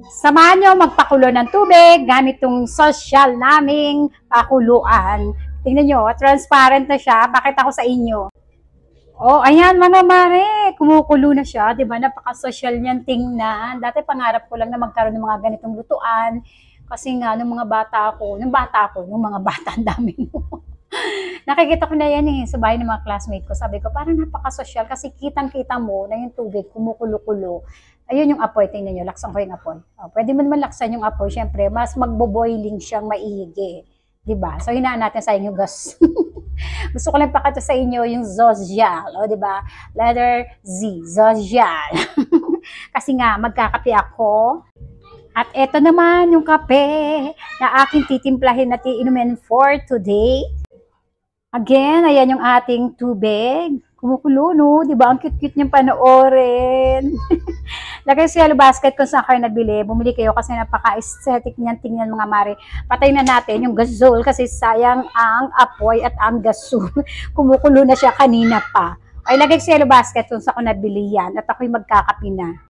Samahan nyo magpakulo ng tubig gamit tong social naming pakuluan. Tingnan nyo, transparent na siya. Bakit ako sa inyo? Oh, ayan mga mare, kumukulo na siya, 'di ba? Napaka-social niyan tingnan. Dati pangarap ko lang na magkaroon ng mga ganitong lutuan kasi nga nung mga bata ako, nung mga bata ang dami mo. Nakikita ko na yan sa bahay ng mga classmate ko. Sabi ko, parang napaka-social kasi kitang-kita mo na yung tubig kumukulo-kulo. Ayun yung apoy, tingnan nyo, laksan ko yung apoy. Oh, pwede mo naman laksan yung apoy, syempre, mas magbo-boiling siyang maigi. 'Di ba? So, hinaan natin sa inyo gas. Gusto ko lang pakita sa inyo yung Zozjal, o 'di ba? Letter Z, Zozjal. Kasi nga magkakape ako. At eto naman yung kape na aking titimplahin at iinumin for today. Again, ayan yung ating tubig. Kumukulo, no? 'Di ba? Ang cute-cute niyang panoorin. Lagay sa yellow basket kung saan kayo nabili. Bumili kayo kasi napaka-aesthetic niyan. Tingnan mga mare. Patay na natin yung gasol kasi sayang ang apoy at ang gasol. Kumukulo na siya kanina pa. Ay, lagay sa yellow basket kung saan ko nabili yan. At ako'y magkakapi na.